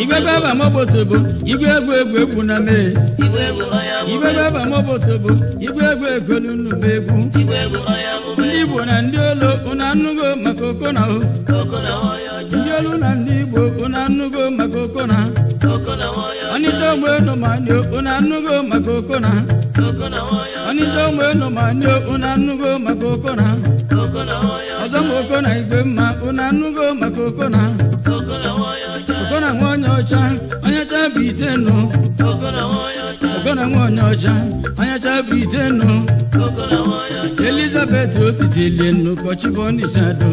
Igwe baba mobotobo, igwe egwu na me. Igwe baba mobotobo, igwe egwu nunu begwu. Ndị Igbo na ndị olo una annugo maka okona o. Ndị olo na ndị Igbo una annugo maka okona. Onịcha ogbe no manyo una annugo maka okona. Onịcha ogbe no manyo una annugo maka okona. Ọzọ okona igwe mma una annugo maka okona. Okona nwanne ọcha, onye cha bitenu. Okona nwanne ọcha, onye cha bitenu. Elizabeth Ositilienu Kochiboni Chado.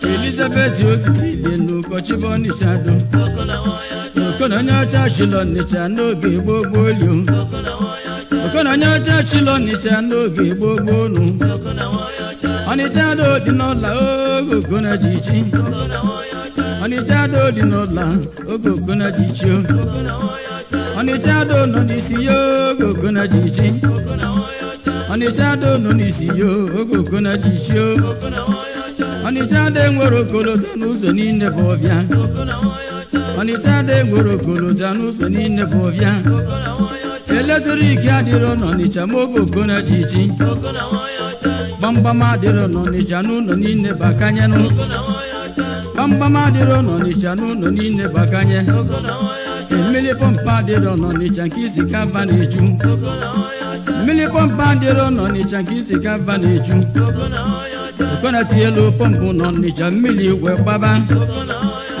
Elizabeth Ositilienu Kochiboni Chado. Okona nyacha Shilonicha n'oge gbogbo olio. Okona nyacha Shilonicha n'oge gbogbo nu. Ọnịcha do dị n'ụlọ oge okona jichi. Ọnịcha do dị n'ụlọ oge okona jichi. Ọnịcha do nọ n'isi ya oge okona jichi. Ọnịcha do nọ n'isi ya oge okona jichi. Ọnịcha do nwere okolota n'ụzọ niile bụ ọbịa. Ọnịcha do nwere okolota n'ụzọ niile bụ ọbịa. Eletrik adịrọ n'Ọnịcha ma oge okona jichi. Gbamgbam adịrọ n'Ọnịcha n'ụlọ niile bakanyenụ. Gbamgbam adịrọ n'Ọnịcha n'ụlọ niile bakanye. Mmiri pọmpa adịrọ n'Ọnịcha nke isi kava na-eju. Mmiri pọmpa adịrọ n'Ọnịcha nke isi kava na-eju. Okona tielu pọmpụ n'Ọnịcha mmiri wee gbaba.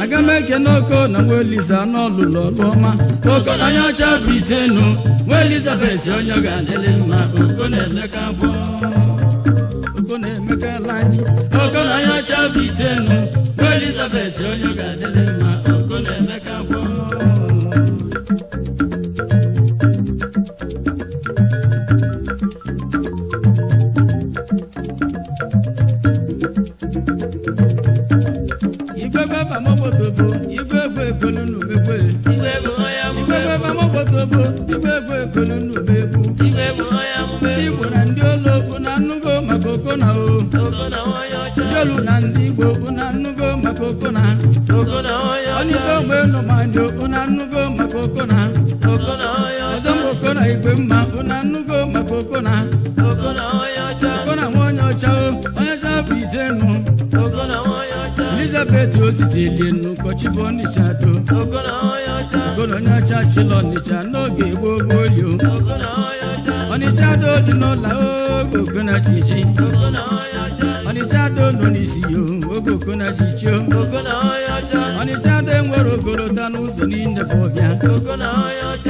Aga m eke n'oko na nwa Eliza n'ọlụlụ ọlụ ọma. Okona onye ọcha Britenu, nwa Elizabeth onye ga-adịlị mma. Okona Emeka bụ Okona Emeka anyị. Okona onye ọcha Britenu, nwa Elizabeth onye ga-adịlị mma. Okona Emeka bụ Igwe baba mobotobo, igwe egwu nunu begwe. Igwe baba mobotobo, igwe egwu nunu begwu. Ndị Igbo na ndị olo una annugo maka okona o. Ndị olo na ndị Igbo una annugo maka okona. Ọnịcha ogbe no manyo una annugo maka okona. Ọzọ okona igwe mma una annugo maka okona. Okona nwanne ọcha o, onye cha Britenu. Elizabeth Ositilienu Kochiboni Chado. Okona nyacha Shilonicha n'oge gbogbo olio. Ọnịcha do dị n'ụlọ oge okona jichi. Ọnịcha do nọ n'isi yo oge okona jichi. Ọnịcha do nwere ogolota n'ụzọ niile bụ ọbịa.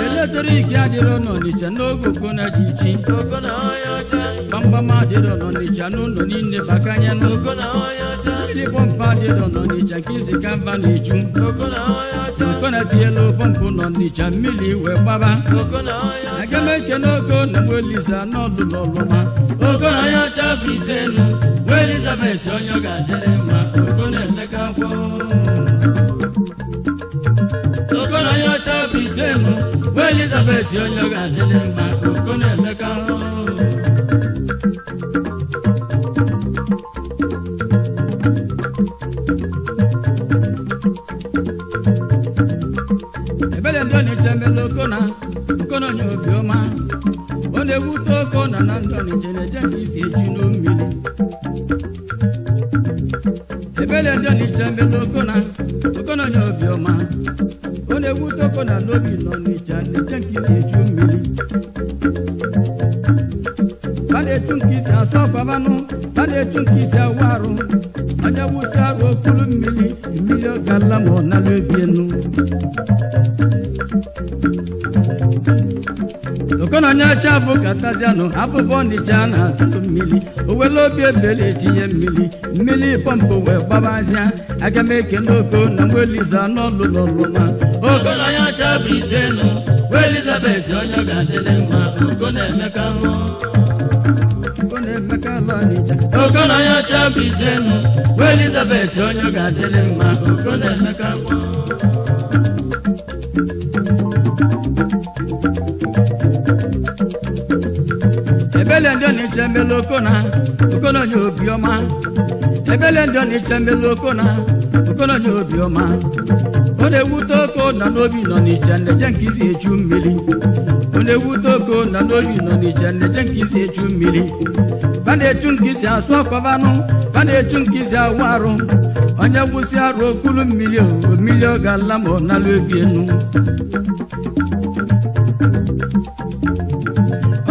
Eletrik adịrọ n'Ọnịcha n'oge okona jichi. Gbamgbam adịrọ n'Ọnịcha n'ụlọ niile bakanyenụ. Mmiri pọmpa adịrọ n'Ọnịcha nke isi kava na-eju. Okona tielu pọmpụ n'Ọnịcha mmiri wee gbaba. Aga m eke n'oko na nwa Eliza n'ọlụlụ ọlụma. Okona onye ọcha Britenu, nwa Elizabeth onye ga-adịrị mma. Okona Emeka bụ Okona onye ọcha Britenu, nwa Elizabeth onye ga-adịrị mma. Okona Emeka ebele ndị Ọnịcha mele Okona onye obiọma. Ọ na-ewute Okona na ndị Ọnịcha na-eje nke isi eju n'ommiri. Ebele ndị Ọnịcha mele Okona onye obiọma. Ọ na-ewute Okona n'obi n'Ọnịcha na-eje nke isi eju mmiri. Ba na-etu nke isi asọ ọkwabanụ, ba na-etu nke isi awụ arụ. Onye wụsị arụ okpuru mmiri ọ gala ma ọ nala ebienu. Okona onye ọcha bụ katazianụ abụbọ Ọnịcha na-atụ mmiri. O wele obi ebele etinye mmiri pọmpụ wee gbabazịa. Aga m eke n'oko na nwa Eliza n'ọlụlụ ọlụma. Okona onye ọcha Britenu, nwa Elizabeth onye ga-adịrị mma. Okona Emeka Okona Emeka ala Ọnịcha. Okona onye ọcha Britenu, nwa Elizabeth onye ga-adịrị mma. Okona Emeka ebele ndị Ọnịcha mele Okona onye obiọma. Ebele ndị Ọnịcha mele Okona onye obiọma. ọ na-ewute oko na n'obi nọ n'iche nneje nke isi echu mmiri ọ na-ewute oko na n'obi nọ n'iche nneje nke isi echu mmiri ba na-echu nke isi asụ ọkwabanụ ba na-echu nke isi awụ arụ onye gwụsị arụ okulu mmiri mmiri ọ ga-ala ma ọ nalụ ebi enu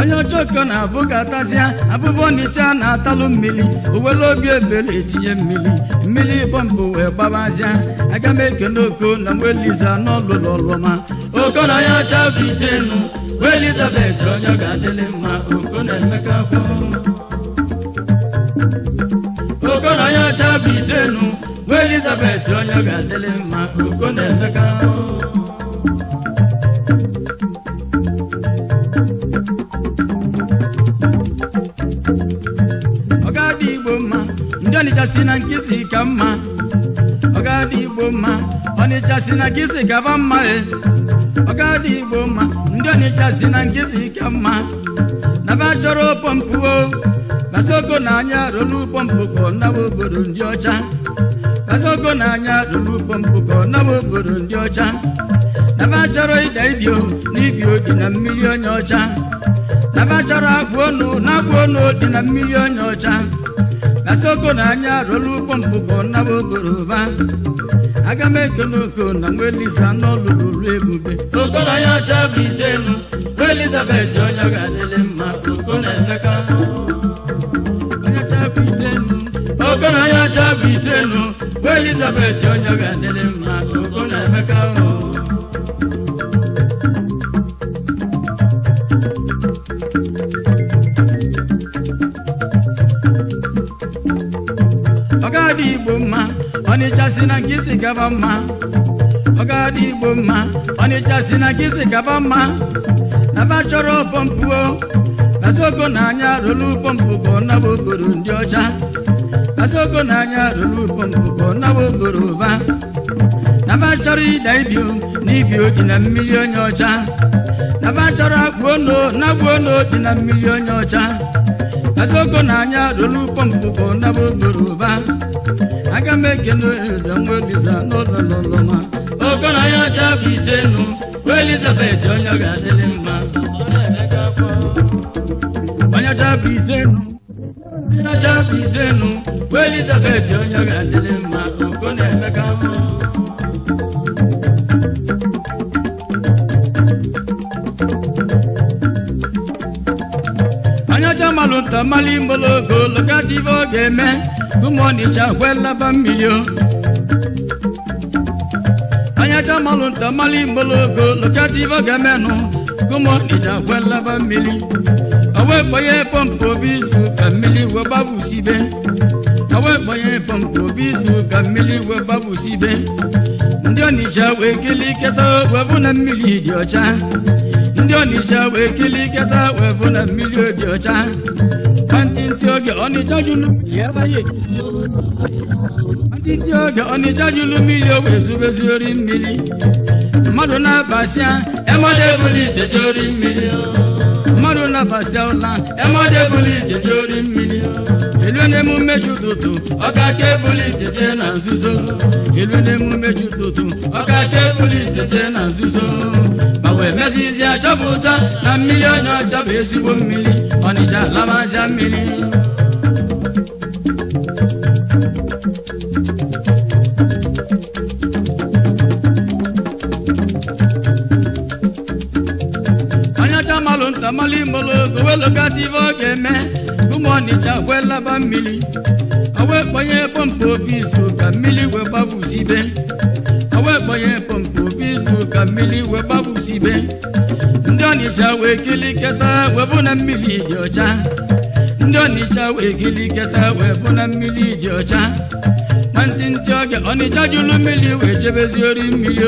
onye ọchọkọ na-abụ ga-atazịa abụbọ n'icha na-atalụ mmiri owele obi ebele etinye mmiri bọmbụ wee gbabazịa aga m ekene oko na Eliza n'ọlụlụ ọlụma oko na ya ọcha bụ itenu Elizabeth onye ga-adịlị mma oko na-emeka oko na ya ọcha bụ itenu Elizabeth onye ga-adịlị mma oko na-emeka Ọnịcha si na nkịsị ka mma ọ ga-adị Igbo mma Ọnịcha si na nkịsị ka ba mma ọ ga-adị Igbo mma ndị Ọnịcha si na nkịsị ka mma na ba chọrọ pọmpụ Basoko na anya rolu pọmpụ ka ọ nawa obodo ndị ọcha Basoko na anya rolu pọmpụ ka ọ nawa obodo ndị ọcha na ba chọrọ ịda ibio n'ibio dị na mmiri onye ọcha na ba chọrọ agwụ ọnụ dị na mmiri onye ọcha Basoko na anya rolu pọmpụ ka ọ nawa obodo ba aga m ekene oko na Eliza n'ọlụlụ ebube oko na ya ọcha bụ itenu Elizabeth onye ga-adịlị mma oko na-emeka oko na ya ọcha bụ itenu Elizabeth onye ga-adịlị mma oko na-emeka ọ ga-adị Igbo mma Ọnịcha si na nkịsị gaba mma ọ ga-adị Igbo mma Ọnịcha si na nkịsị gaba mma na ba chọrọ pọmpụ Basoko na anya rolu pọmpụ ka ọ nawa obodo ndị ọcha Basoko na anya rolu pọmpụ ka ọ nawa obodo ba na ba chọrọ ịda ibio n'ibio dị na mmiri onye ọcha na ba chọrọ agwụ ọnụ dị na mmiri onye ọcha Basoko na anya rolu pọmpụ ka ọ nawa obodo ba aga m ekene Eliza n'ọlụlụma oko na ya ọcha bụ itenu Elizabeth onye ga-adịlị mma onye ọcha bụ itenu Elizabeth onye ga-adịlị mma oko na-emeka onye ọcha malụ nta mali mgbologo lokati ibe ọ ga-eme ụmụ Ọnịcha gwelaba mmiri onye ọcha malụ nta mali mgbologo lokati ibe ọ ga-emenụ ụmụ Ọnịcha gwelaba mmiri owekponye pọmpụ obi izu ka mmiri wee gbabusibe owekponye pọmpụ obi izu ka mmiri wee gbabusibe ndị Ọnịcha wee kiliketa wee bụ na mmiri dị ọcha ndị Ọnịcha wee kiliketa wee bụ na mmiri dị ọcha nwantịntị oge Ọnịcha jụrụ mmiri o wee zubeziori mmiri mmadụ na-abasịa emode ebuli itejeori mmiri mmadụ na-abasịa ụla emode ebuli itejeori mmiri elu n'emume ji ụtụtụ ọkaka ebuli iteje na nzuzo elu n'emume ji ụtụtụ ọkaka ebuli iteje na nzuzo ma wee mezizi achọpụta na mmiri onye ọcha bụ ezigbo mmiri Ọnịcha labazịa mmiri malụ nta mali mgbologo welokata ibe ọ ga-eme ụmụ Ọnịcha gwelaba mmiri owekponye pọmpụ obi izu ka mmiri wee gbabusibe owekponye pọmpụ obi izu ka mmiri wee gbabusibe ndị Ọnịcha wee kiliketa wee bụ na mmiri dị ọcha ndị Ọnịcha wee kiliketa wee bụ na mmiri dị ọcha nwantịntị oge Ọnịcha jụrụ mmiri wee jebeziori mmiri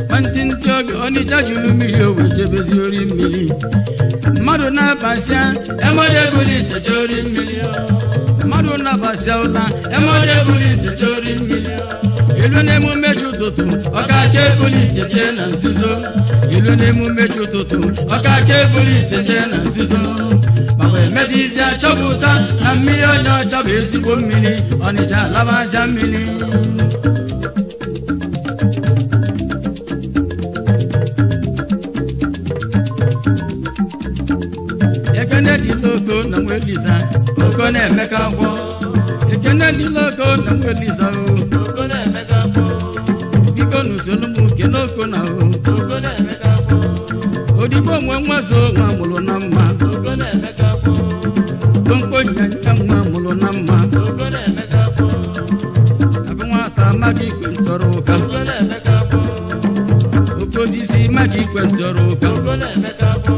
nwantịntị oge Ọnịcha jụrụ mmiri wee jebeziori mmiri mmadụ na-abasịa emode ebuli itejeori mmiri mmadụ na-abasịa ụla emode ebuli itejeori mmiri elu n'emume ji ụtụtụ ọkaka ebuli iteje na nzuzo elu n'emume ji ụtụtụ ọkaka ebuli iteje na nzuzo ma wee mezizi achọpụta na mmiri onye ọcha bụ ezigbo mmiri Ọnịcha labazịa mmiri dị loko na nwelisa oko na-emeka kwọ ekene dị loko na nwelisa oko na-emeka kwọ biko n'usoro m kene oko na oko na-emeka kwọ odigbo nwe nwa so nwa mụrụ na mma oko na-emeka kwọ mkpo nyanya nwa mụrụ na mma oko na-emeka kwọ abụ nwata amaghị ikwe ntọrọ ụka oko na-emeka kwọ okozisi maka ikwe ntọrọ ụka oko na-emeka kwọ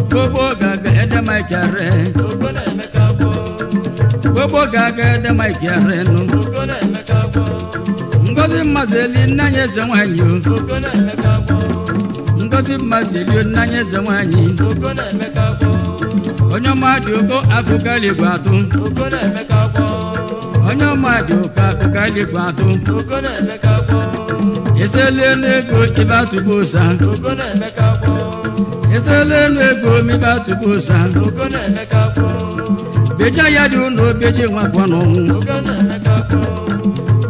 gbogbo gaga edemaikare oko na-emeka kwọ gbogbo gaga edemaikare nụ oko na-emeka kwọ ngozi mmazeli nnanya eze nwanyị oko na-emeka kwọ ngozi mmazeli nnanya eze nwanyị oko na-emeka kwọ onye ọma dị ụkọ akụkọ eluigwe atụ oko na-emeka kwọ onye ọma dị ụkọ akụkọ eluigwe atụ oko na-emeka kwọ esele n'ego ibe atụbosa oko na-emeka kwọ esele n'ego mibe atụbosa oko na-emeka kwọ beja ya dị ụlọ beji nwakwa n'ọnwụ oko na-emeka kwọ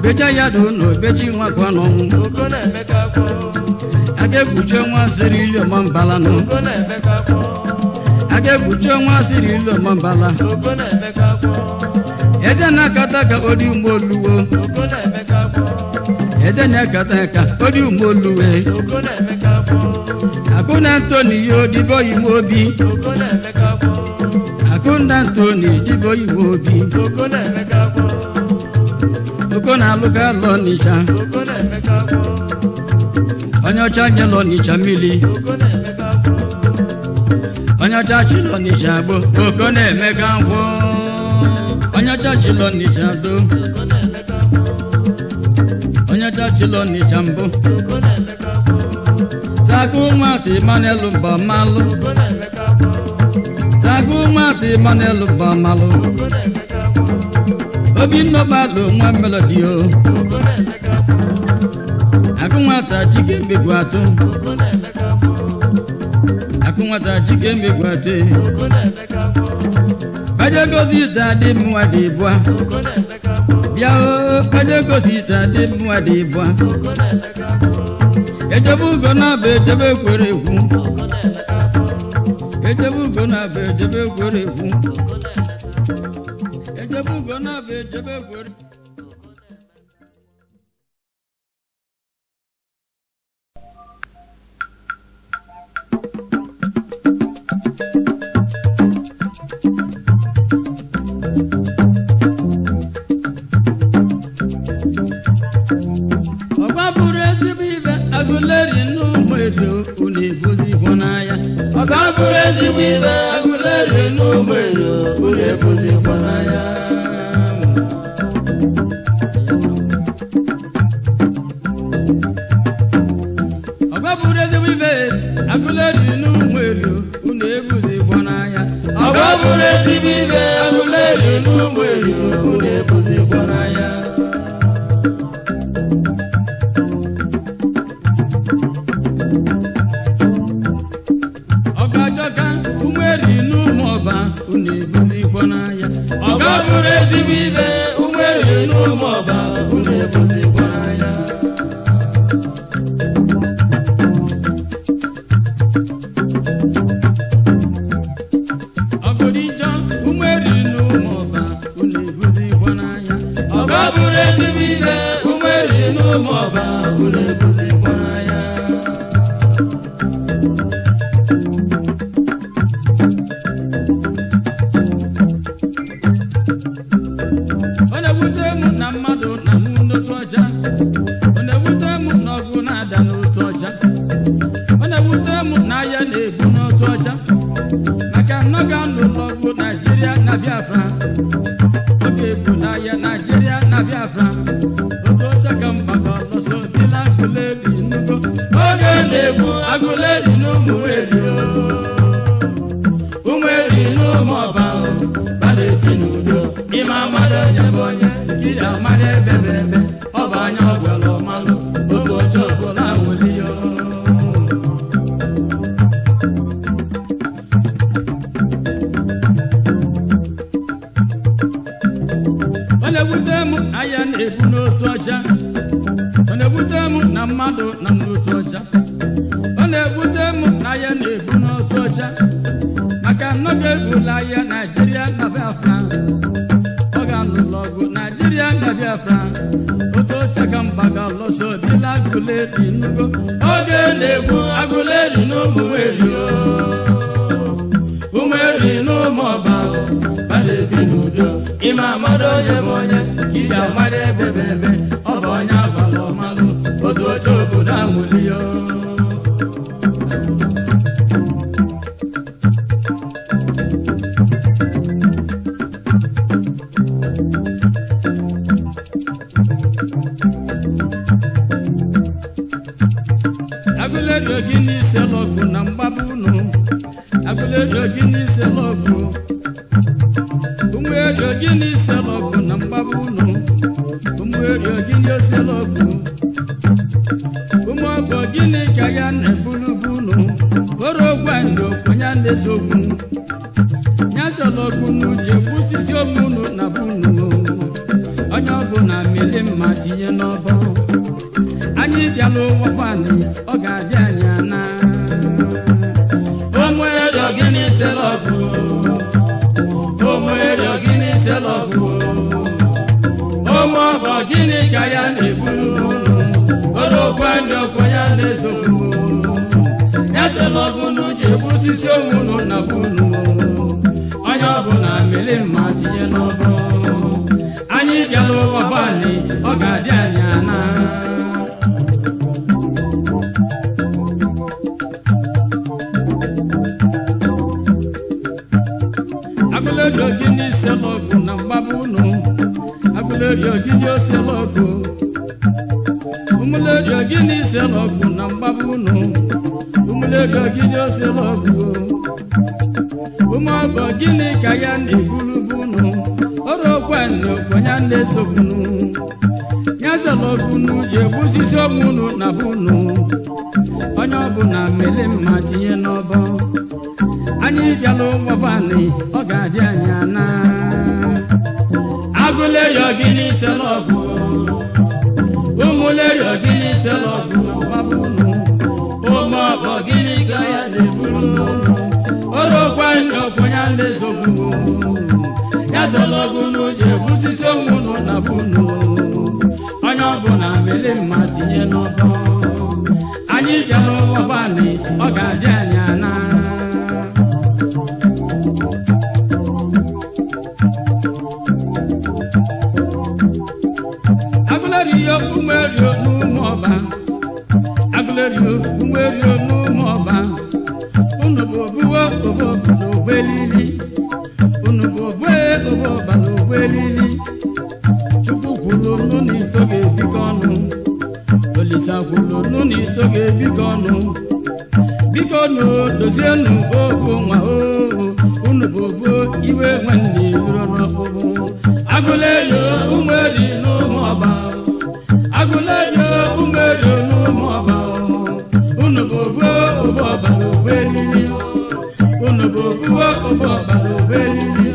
beja ya dị ụlọ beji nwakwa n'ọnwụ oko na-emeka kwọ aga egbuche nwa siri ile ọmambala nụ oko na-emeka kwọ aga egbuche nwa siri ile ọmambala oko na-emeka kwọ eze na-akata ka odi umoluwo oko na-emeka kwọ eze na-akata ka odi umoluwe oko na-emeka kwọ akụna Antoni yo dibo ime obi oko na-emeka kwọ akụna Antoni dibo ime obi oko na-emeka kwọ oko na-alụga lọ n'ịcha oko na-emeka kwọ onye ọcha nye lọ n'ịcha mmiri oko na-emeka kwọ onye ọcha chi lọ n'ịcha agbo oko na-emeka kwọ onye ọcha chi lọ n'ịcha do oko na-emeka kwọ onye ọcha chi lọ n'ịcha mbụ oko na-emeka kwọ sagu nwata Emmanuel mba malụ oko na-emeka kwọ sagu nwata Emmanuel mba malụ oko na-emeka kwọ obi nnọbalụ nwa melodi o oko na-emeka kwọ akụ nwata chike mbegwu atụ oko na-emeka kwọ akụ nwata chike mbegwu atụ oko na-emeka kwọ kaje gosi ita dị mwa dị bua oko na-emeka kwọ bịa o kaje gosi ita dị mwa dị bua oko na-emeka kwọ ejebe ugo na-abụ ejebe kwere ekwu oko na-emeka kwọ ejebe ugo na-abụ ejebe kwere ekwu oko na-emeka kwọ ejebe ugo na-abụ ejebe kwere agụleri n'ụmụ edo unu ebuzi ịhụnanya ọga bụrụ ezigbo ibe agụleri n'ụmụ edo unu ebuzi ịhụnanya ọga bụrụ ezigbo ibe agụleri n'ụmụ edo unu ebuzi ịhụnanya ọga bụrụ ezigbo ibe agụleri n'ụmụ edo unu ebuzi ịhụnanya unu ebuzi ịhụnanya ọga bụrụ ezigbo ibe umeri n'ụmụ ọba unu ebuzi ịhụnanya ọgụdịjọ umeri n'ụmụ ọba unu ebuzi ịhụnanya ọga bụrụ ezigbo ibe umeri n'ụmụ ọba unu ebuzi ịhụnanya Biafra oge bụ n'ahịa Naịjirịa na Biafra oge oteka mgbakọ lọsọ dịla agụleri n'ugo oge na-egbu agụleri n'ụmụ eri n'ụmụ ọba bada ebi n'udo ime amada onye bụ onye kiri amada ebebebe ọ bụ anya ọgwara ọmalụ oge ọjọọ ọbụla nwere ya anya na-ebu n'otu ọcha ọ na-ebute m na mmadụ na n'otu ọcha ọ na-ebute m na ya na-ebu n'otu ọcha maka n'oge egwula ya Naijiria na Biafra ọ ga-anụlọ ọgụ Naijiria na Biafra otu chaka mba ga-alọsọ bila Aguleri nugo oge na-egwu Aguleri n'Ụmụeri Ụmụeri n'Ụmụọba balebi n'udo ime amado onye bụ onye iji amara ebebebe ọ bụ onye agbala ọmalụ otu oche obodo anwụliyo Aguleri ogini selọgụ na mgbaba unu Aguleri ogini selọgụ Ụmụeri ogini selọgụ na mgbaba unu Ụmụeri ogini selọgụ Ụmụọbụ ogini ka ya na-ebulubu unu oro gwandị okwenye n'eziokwu nya selọgụ n'uche kwụsịsị omunu na bunu onye ọbụla mele mma tinye n'ọbọ anyị bịala ụwa fani ọ ga-adị anyị ana Ụmụeri ogini selọgụ Ụmụeri ogini selọgụ Ụmụọbụ ogini ka ya na-ebulu unu orokwa ndị okwenye na-esogbu ya selọgụ n'uche kwụsịsị omunu na bunu onye ọbụla mere mma tinye n'ọbọ anyị bịala ụwa fani ọ ga-adị anyị ana Aguleri ogini selọgụ na mgbaba unu Aguleri ogini selọgụ Ụmụleri ogini selọgụ na mgbaba unu Ụmụleri ogini selọgụ Ụmụọbụ ogini ka ya na-ebulubu unu orokwa ndị okwenye na-esogbunu nya selọgụ n'uche gbusisi omunu na bunu onye ọbụla mele mma tinye n'ọbọ anyị bịala ụwa fani ọ ga-adị anyị ana Aguleri ogini selọgụ Ụmụleri ogini selọgụ mgbaba unu Ụmụọbụ ogini ka ya na-ebulu unu orokwa ndị okwenye na-esogbu ya selọgụ n'uche gbusisi omunu na bunu onye ọbụla mele mma tinye n'ọbọ anyị bịala ụwa fani ọ ga-adị anyị ana Aguleri Ụmụeri n'Ụmụọba Aguleri Ụmụeri n'Ụmụọba unu bụ obuwe obodo ogwelili unu bụ obuwe obodo ogwelili Chukwu kwuru nụ n'ito ga-ebikọ ọnụ Olisa kwuru nụ n'ito ga-ebikọ ọnụ biko nụ dozienụ ogo nwa unu bụ obo iwe nwanne ruru n'ọkpụkpụ Aguleri Ụmụeri n'Ụmụọba Aguleri Ụmụeri n'Ụmụọba unu bụ obo ọbara ogwelili unu bụ obo ọbara ogwelili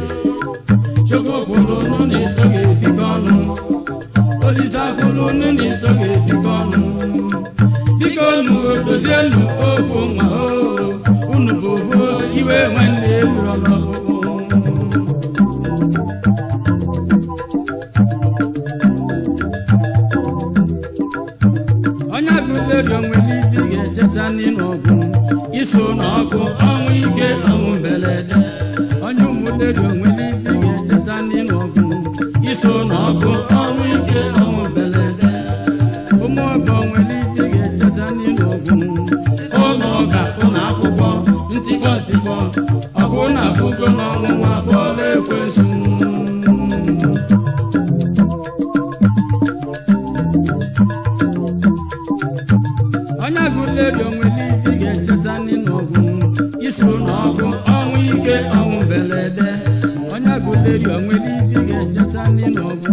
Chukwu kwuru nụ n'ito ga-ebikọ ọnụ Olisa kwuru nụ n'ito ga-ebikọ ọnụ biko nụ dozienụ ogo nwa unu bụ obo iwe nwanne ruru n'ọkpụkpụ onye Aguleri onwere ibi ga-echeta n'ọgụ iso n'ọgụ ọnwụ ike ọnwụ mberede onye Ụmụleri onwere ibi ga-echeta n'ọgụ iso n'ọgụ ọnwụ ike ọnwụ mberede Ụmụọbụ onwere ibi ga-echeta n'ọgụ ụlọ ọga ụlọ akwụkwọ ntikpọ ntikpọ ọgụ na afụgo n'ọnwụnwa bụọla ekwensu onye Aguleri onwere ibi ga-echeta n'ọgụ iso n'ọgụ ọnwụ ike ọnwụ mberede onye Aguleri onwere ibi ga-echeta n'ọgụ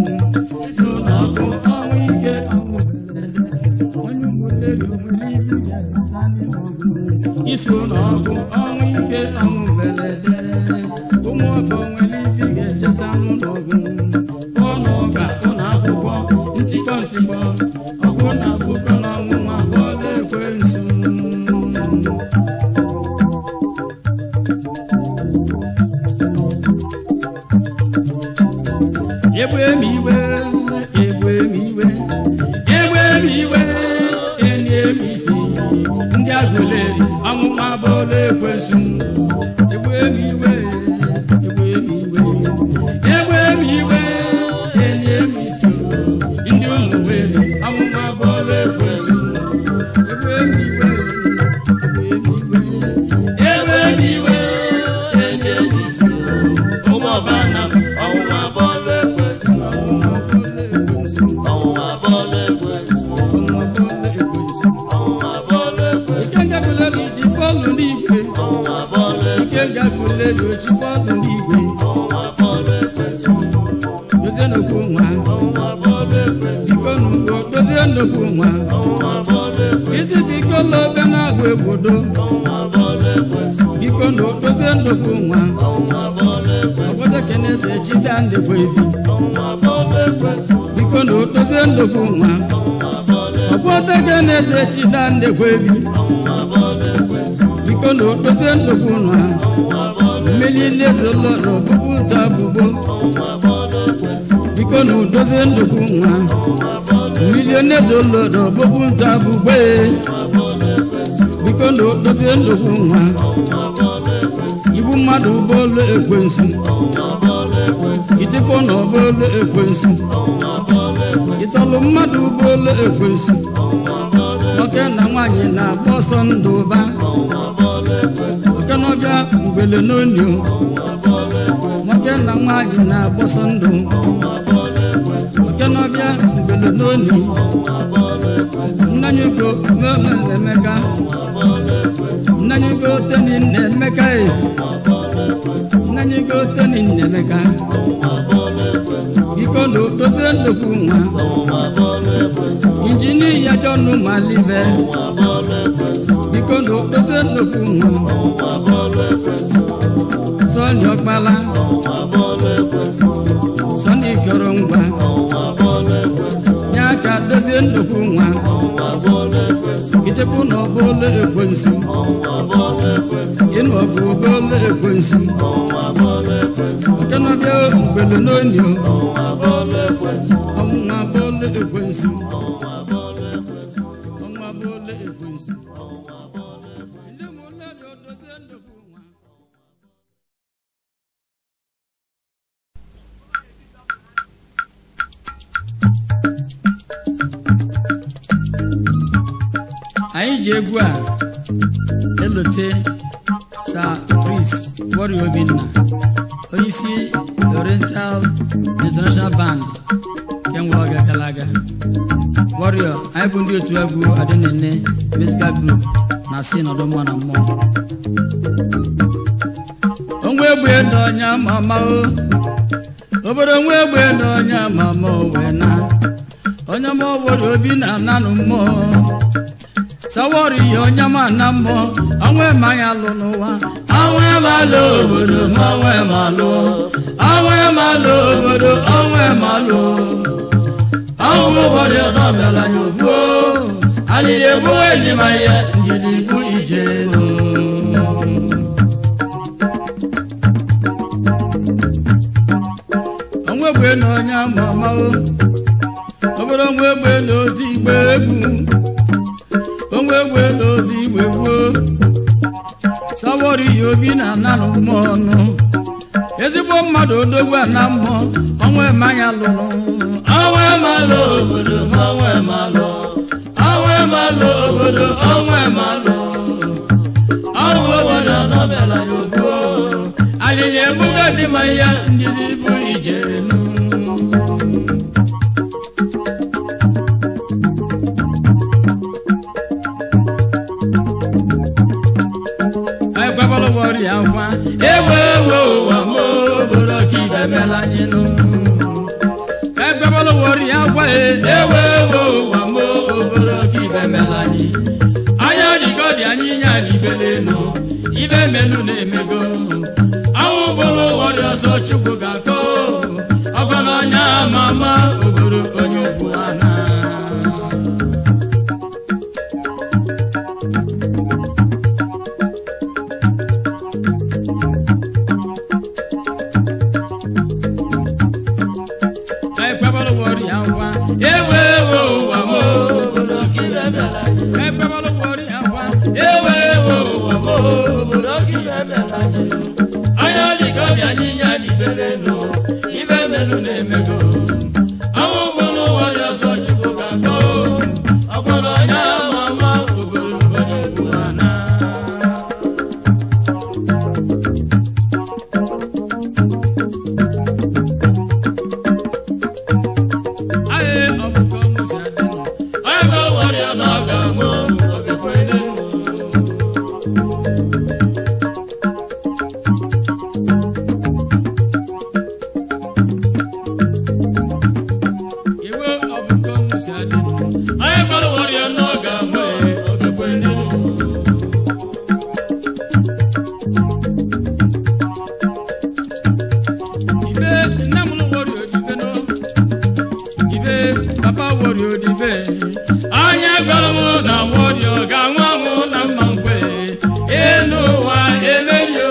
iso n'ọgụ ọnwụ ike ọnwụ mberede onye Ụmụleri onwere ibi ga-echeta n'ọgụ iso n'ọgụ ọnwụ ike ọnwụ mberede Ụmụọbụ onwere ibi ga-echeta n'ọgụ ụlọ ọga ụlọ akwụkwọ ntikpọ ntikpọ ọgụ na afụgo n'ọnwụnwa bụọla ekwensu Egwu a elote Sir Chris Warrior Obinna onyeisi Oriental International Band kenwe oge galaga Warrior anyị bụ ndị otu egwu Adenene Musical Group na si nọdụ mmụọ na mmụọ onwe egbe n'ọnya mama o obodo onwe egbe n'ọnya mama o wee na onye ma Warrior Obinna nanụ mmụọ Sawari onyama namo anwe mayalo nowa anwe malo obodo anwe malo obodo anwe malo anwe obodo no mela nyofo alile bu eni maye ngidi bu ijeno anwe gbe no nyama ma obodo anwe gbe no ti gbe egwu onwe gbe n'ozi igwe gboo Sawari Obinna nanụ mmụọ ezigbo mmadụ odogwu na mmụọ onwe mmanya lụrụ onwe malụ obodo onwe malụ obodo onwe malụ ọrụ obodo nọbịala ya ogbo alịrị egbuga dị ma ya ndidi bụ ijenu ewe wa mo obodo ki bemela nyinu egbebolo wori agwa ewe wa mo obodo ki bemela nyi anya di godi anyi nya di beleno ibe menu na emego awu bolo wori oso chukwu gako ogono nya mama obodo onye ukwu ana anyị gwara warrior n'oge mgbe ogekwe ndị ibe nna m warrior dibe no ibe papa warrior dibe anyị gwara m na warrior ga-anwa anwụ na mma mgbe elu ụwa emerio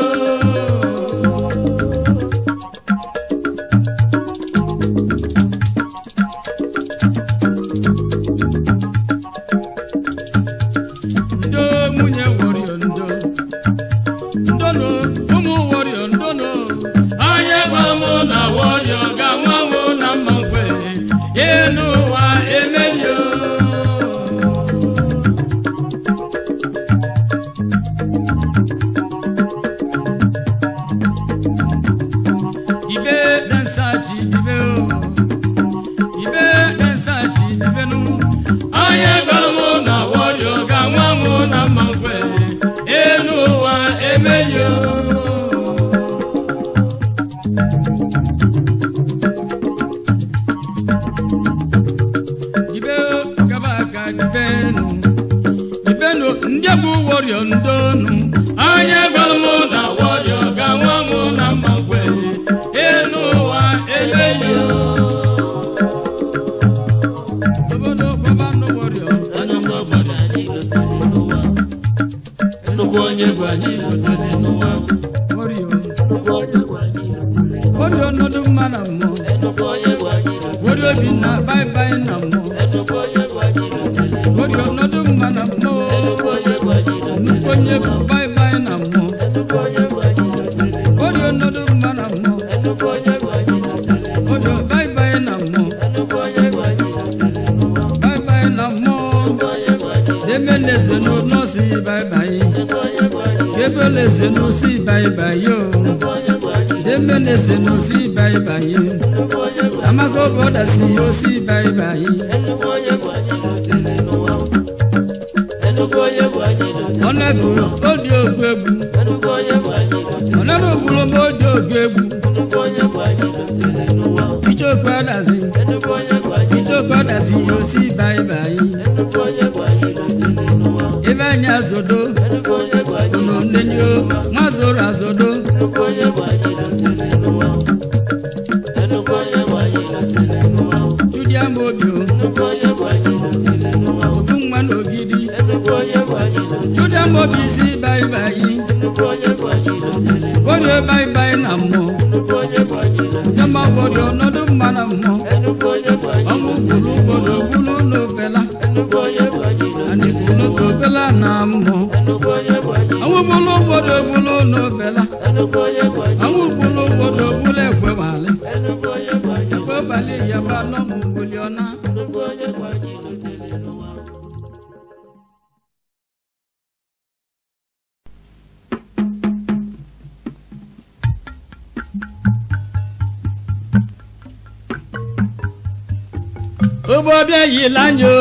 Ubobia yilanyo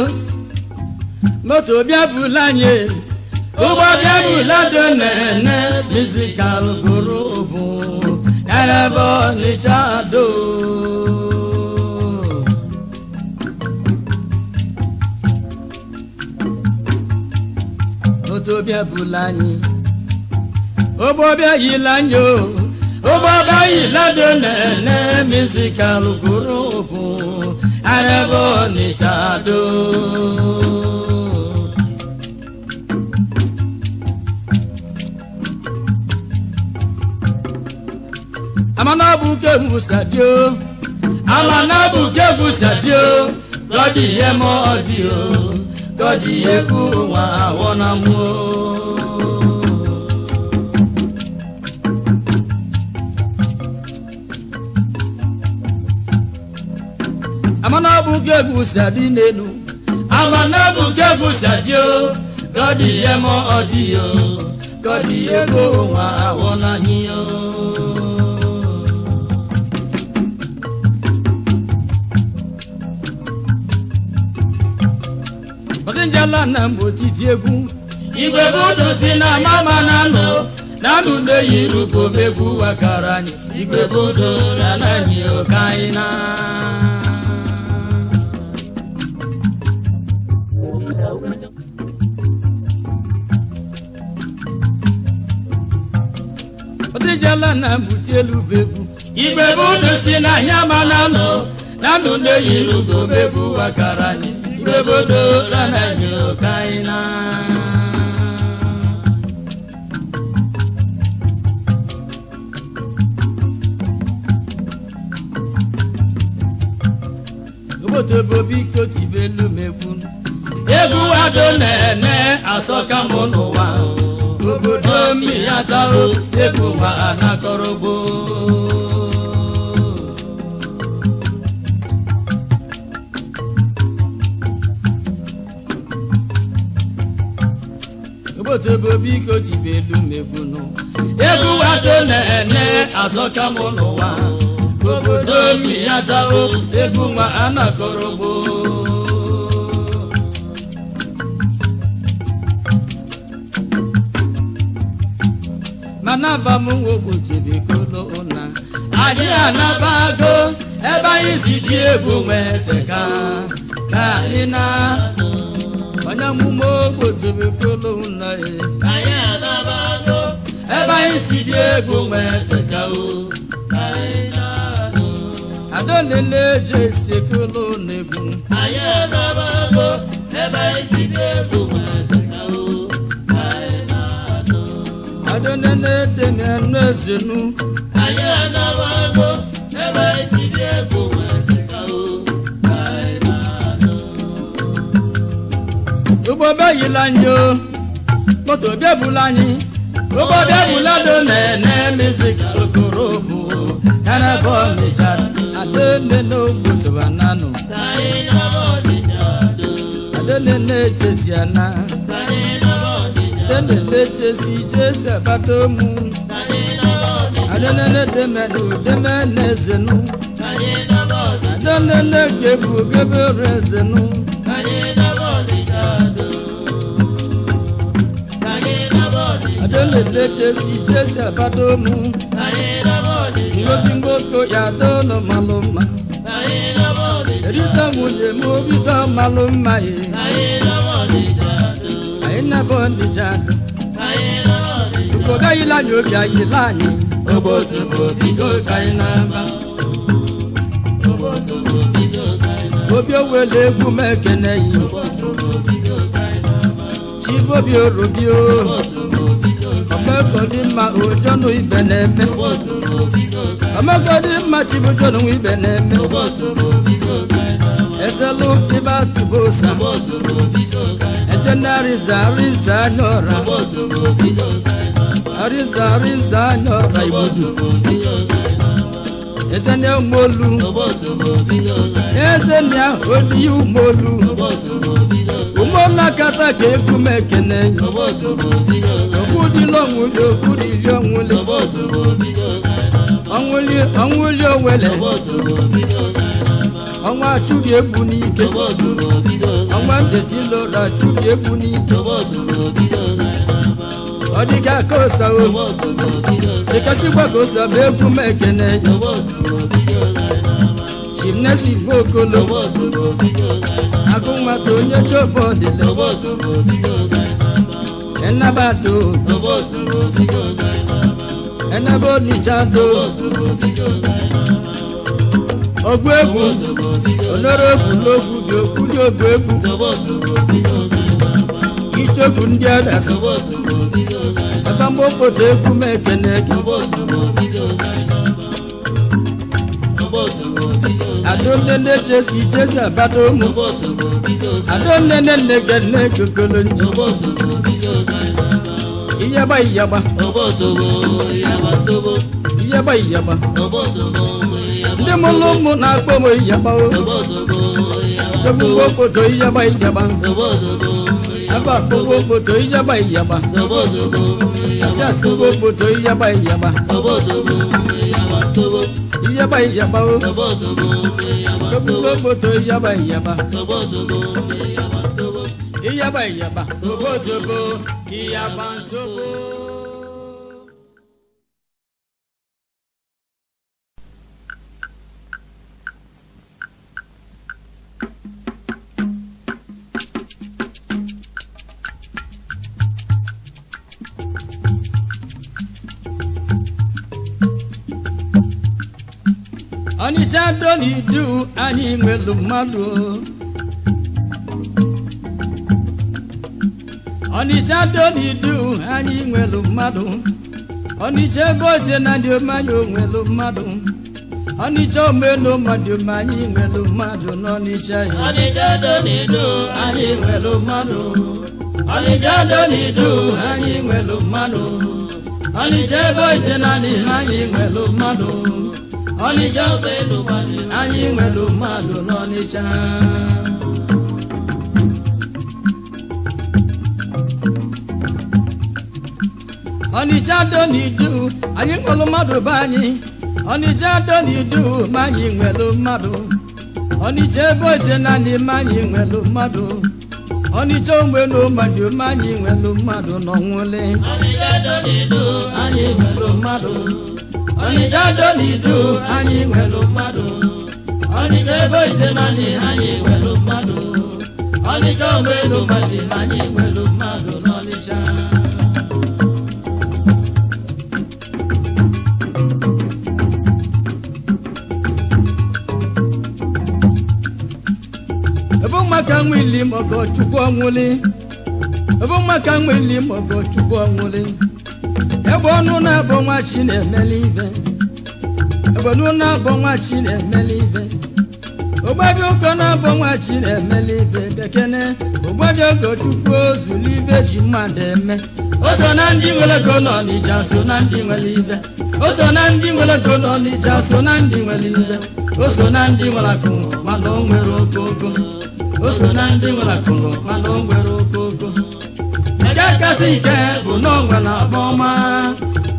moto bia bulanye ubobia bulado nene musical group arabo ni chado moto bia bulanye ubobia yilanyo ubobia yilado nene musical group arabo ni chado amana buke musadio godi yemo odio godi yeku wa wona mu amana buke musadi nenu amana buke musadio godi yemo odio godi yeku wa wona hiyo Njala na mbotiti egwu igwe bodo si na mama nano nanu ne yiru ko begu wakarani igwe bodo na nanyi okaina ijela na butelu bebu igbe budu si na nyama nano nanu ne yirugo bebu wakarani igbe budu rana nyokaina obodo bobiko tibelu mebu egwu ado nene asoka monuwa obodo miyata o egwu ma anakorobo obodo bobiko tibelu mebu no egwu ado nene asoka monuwa obodo miyata o egwu ma anakorobo manava mu ogbotebe kolo ona anyị anabago ebe anyị si dị egwu nweteka ka anyị na onye mụmụ ogbotebe kolo ona anyị anabago ebe anyị si dị egwu nweteka o ka anyị na adonene jesi kolo negwu anyị anabago ebe anyị si dị egwu nweteka o adonene dene zenu aya na wago ebe isidi ego weteka o kaina ubo bayilanyo moto bebulani ubo bebulado nene misika okorobu kana boni chat adonene no buto banano kaina boni chat adonene jesiana kaina dene leche si jese batomu adene demenu demene zenu adene gebu gebere zenu adene leche si jese batomu ngozimboko ya dono maluma erita muje mobito maluma ye na bondi jado ko gaila nyo bia yilani oboto bigo kaina ba oboto bigo kaina obio wele gu mekene yi oboto bigo kaina ba chibo bi orobio omeko di ma ojono ibeneme oboto bigo kaina omeko di ma chibo jono ibeneme oboto bigo kaina eselu iba tubosa oboto bigo kaina Riza nyora Riza nyora ibudu Ezene molu Ezene odi molu Umola kata ke kumekene Okudi lonwule okudi lyonwule Onwule owele Onwa chudi egwu n'ike Onwa ndeti lora chudi egwu n'ike Odiga kosa o Dikasi gwa kosa begwu mekene Chimnesi vokolo Akunwa tonye chobodile Enabado Enabo nijado Ogwegu Onorogu logu di ogwegu Ichogu ndi adasi Abambo kote egwu mekene Adonene jesi abadomu Adonene negene kokolo nji Iyaba Iyaba Ndị mụlụmụ na-akpọ m Iyaba o Tebugbo obodo Iyaba Aba akpọgbo obodo Iyaba Asị asịgbo obodo Iyaba Iyaba o Tebugbo obodo Iyaba Tobo Iyaba Tobo Ọnịcha do n'idu anyị nwelu mmadụ Ọnịcha do n'idu anyị nwelu mmadụ Ọnịcha ebe ote na ndị omanya onwelu mmadụ Ọnịcha omenu mmadụ anyị nwelu mmadụ n'Ọnịcha ya Ọnịcha do n'idu anyị nwelu mmadụ Ọnịcha do n'idu anyị nwelu mmadụ Ọnịcha ebe ote na ndị anyị nwelu mmadụ Ọnịcha omenu mmadụ anyị nwelu mmadụ n'Ọnịcha Ọnịcha do n'idu anyị nwelu mmadụ be anyị Ọnịcha do n'idu ma anyị nwelu mmadụ Ọnịcha ebe ote na ndị ma anyị nwelu mmadụ Ọnịcha omenu mmadụ ma anyị nwelu mmadụ n'ọnwụle Ọnịcha do n'idu anyị nwelu mmadụ Ọnịcha do n'idu anyị nwelu mmadụ Ọnịcha ebe ite na ndị anyị nwelu mmadụ Ọnịcha omenu mmadụ anyị nwelu mmadụ n'Ọnịcha ebe maka nwili mọgọ Chukwu ọnwụli ebe maka nwili mọgọ Chukwu ọnwụli ebe ọnụ na-abụ nwa chi na-emeli ibe ebe ọnụ na-abụ nwa chi na-emeli ibe ogbabi ụkọ na-abụ nwa chi na-emeli ibe bekene ogbabi ogo Chukwu ozuli ibe ji mmadụ eme o so na ndị nwere ego n'Ọnịcha so na ndị nwere ibe o so na ndị nwere ego n'Ọnịcha so na ndị nwere ibe o so na ndị nwere akụ mana o nwere okooko o so na ndị nwere akụ mana o nwere okooko nke kasị ike bụ na o nwere agba ọma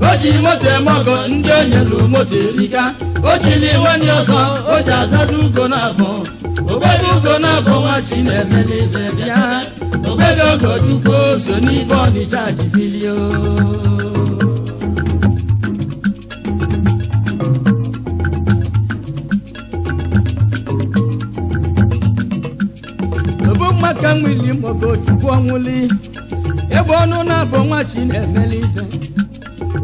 o ji moto eme ọgọ ndị o nyelu moto erika o jiri nwanyị ọsọ o ji azazi ugo na-abụ ogbebe ugo na-abụ nwa chi na-emeli ibe bịa ogbebe ogo Chukwu so n'ibe Ọnịcha ji bilie obu maka nwili mọgọ Chukwu ọnwụli ebe ọnụ na-abụ nwa chi na-emeli ibe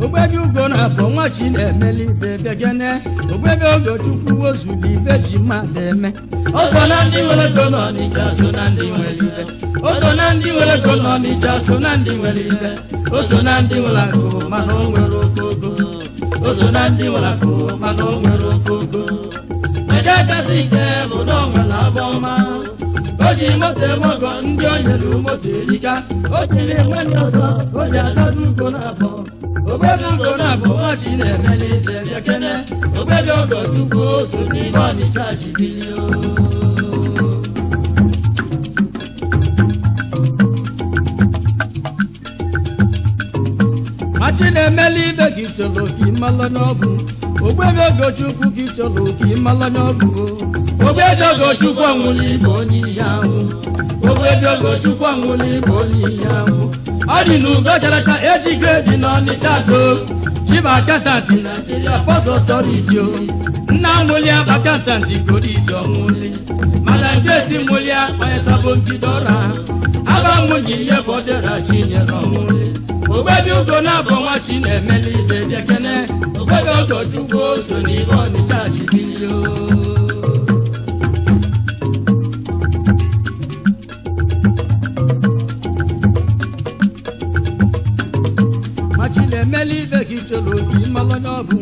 ogbebe ugo na-abụ nwa chi na-emeli ibe begene ogbebe ogo Chukwu ozuli ibe ji mmadụ eme o so na ndị nwere ego n'Ọnịcha so na ndị nwere ibe o so na ndị nwere ego n'Ọnịcha so na ndị nwere ibe o so na ndị nwere akụ mana o nwere okooko o so na ndị nwere akụ mana o nwere okooko nke kasị ike bụ na o nwere agba ọma o ji moto eme ọgọ ndị o nyelu moto erika o jiri nwanyị ọsọ o ji azazi ugo na-abụ ogbebe ugo na-abụ nwa chi na-emeli ibe bekene ogbebe ogo Chukwu so n'ibe Ọnịcha ji bilie machi na-emeli ibe gị chọrọ ka ịmalụ n'ọbụ ogbebe ogo Chukwu gị chọrọ ka ịmalụ n'ọbụ ogbebe ogo Chukwu ọnwụli bụ onye ihe ahụ ogbebe ogo Chukwu ọnwụli bụ onye ihe ahụ ọ dị n'ugo characha eji gredi n'Ọnịcha do chief accountant Nigeria Ports Authority o nna nwụlia accountant Goditi ọnwụli mana nke si nwụlia onye sabo mbidora aba nwunye ihe fọdụra chinyere ọnwụli ogbebe ugo na-abụ nwa chi na-emeli ibe bekene ogbebe ogo Chukwu so n'ibe Ọnịcha ji bilie emeli ibe gị chọrọ ka ịmalụ onye ọ bụ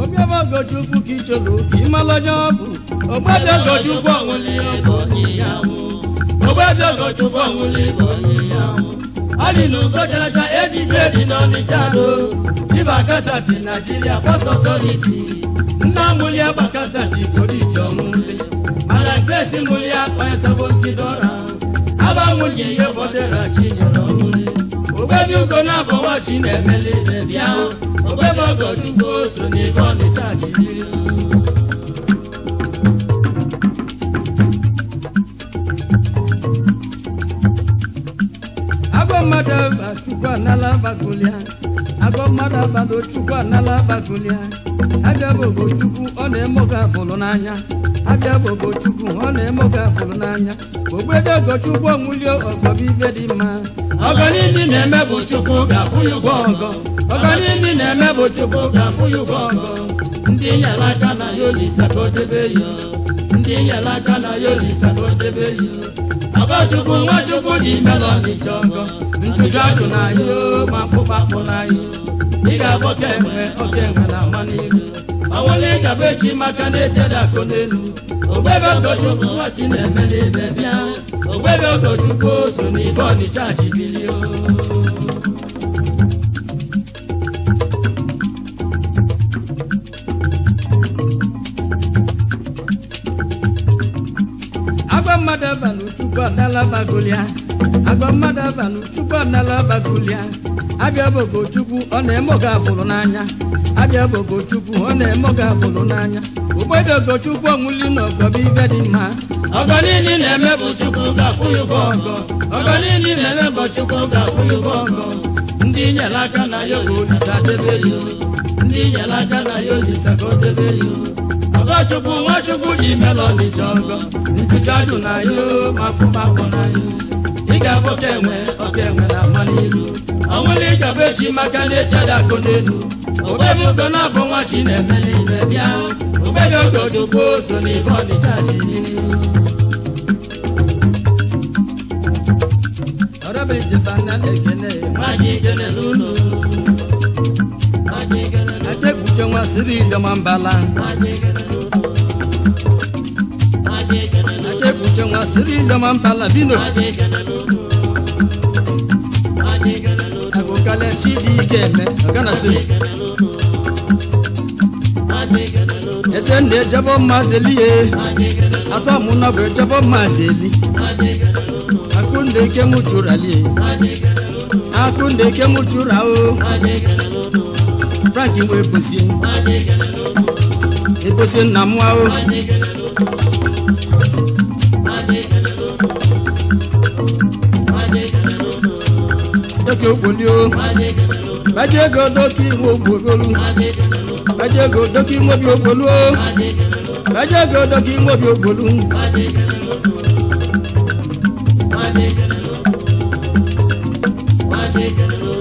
ogbebe ogo Chukwu gị chọrọ ka ịmalụ onye ọ bụ ogbebe ogo Chukwu ọnwụli bụ onye ihe ahụ ogbebe ogo Chukwu ọnwụli bụ onye ihe ahụ ọ dị n'ugo characha eji gredi n'Ọnịcha do chief accountant Nigeria Ports Authority nna nwụlia accountant Goditi ọnwụli mana nke si nwụlia onye sabo mbidora aba nwunye ihe fọdụra chinyere ọnwụli ogbebe ugo na-abụ nwa chi na-emeli ibe bịa ogbebe ogo Chukwu so n'ibe Ọnịcha ji bilie agụ mmadụ aba Chukwu anala bagụlia agụ mmadụ abado Chukwu anala bagụlia abịa bụ ogo Chukwu ọ na-eme oge abụlụ n'anya abịa bụ ogo Chukwu ọ na-eme oge abụlụ n'anya ogbebe ogo Chukwu ọnwụli ọgọbụ ibe dị mma ọganihu na-eme bụ Chukwu ga-akwụ ya ụgwọ ọgọ ọganihu na-eme bụ Chukwu ga-akwụ ya ụgwọ ọgọ ndị nyere aka na ya Olisa ka o debe ya ndị nyere aka na ya Olisa ka o debe ya Ọgọchukwu Nwachukwu dị mela Ọnịcha ọgọ ntụjụ ajụ na ya ma mkpụkpakpụ na ya ị ga-abụ oke enwe na ama n'iru ọnwụla ị gaba echi maka na-echede akụ n'elu ogbebe Ọgọchukwu nwa Chinemere ibe bịa ogbebe Ọgọchukwu so n'ife Ọnịcha chibilio agba mmadụ abalị Chukwu adala bagolia agba mmadụ abalị Chukwu adala bagolia abịa bụ Ọgọchukwu ọ na-eme oge abụrụ n'anya abịa bụ Ọgọchukwu ọ na-eme oge abụrụ n'anya ogbede Ọgọchukwu ọnwụli na ọgọbụ ife dị mma ọgọ niile na-eme bụ Chukwu ga-akwụ ya ụgwọ ọgọ ọgọ niile na-eme bụ Chukwu ga-akwụ ya ụgwọ ọgọ ndị nyere aka na ya Olisa debe ya ndị nyere aka na ya Olisa ka o debe ya Ọgọchukwu Nwachukwu dị mela Ọnịcha ọgọ ntụcha ajụ na ya ma mkpụkpakpụ na ya ị ga-abụ oke enwe na ama n'iru ọnwụla ị gaba echi maka na-echede akụ n'elu ogbebe ugo na-abụ nwa Chinemere ibe bịa ogbebe Ọgọchukwu so n'ife Ọnịcha chiri Atekwuche nwa siri idoma mbala Atekwuche nwa siri idoma mbala bino agụkale Chidike eme ọgana si eze nne ejebo mmazi elie atọ mụna bụ ejebo mmazi eli Akunde ke muchura li Akunde ke muchura o Frankie we bosi e bosi na mwa o Doki ogboli o Bajego doki wo ogbolu Bajego doki wo bi ogbolu o Bajego doki wo bi ogbolu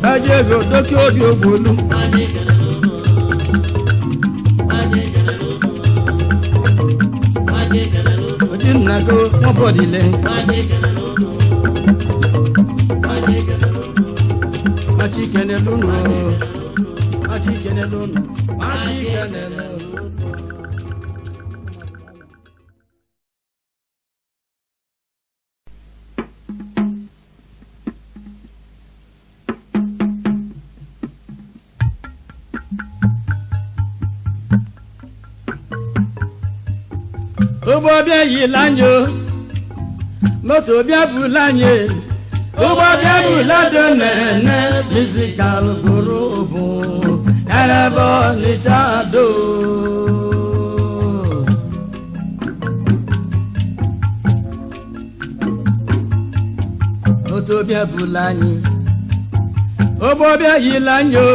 Bajego doki obi ogbolu Oji nnago wọ́n bọ̀dì lẹ Machi kene lónù Machi kene lónù Machi kene lónù Ụgbọ bịa yila nyo moto bịa bulanye ụgbọ bịa bulado nene mizikal gụrụ bụ erebe Ọnịcha do moto bịa bulanye ụgbọ bịa yila nyo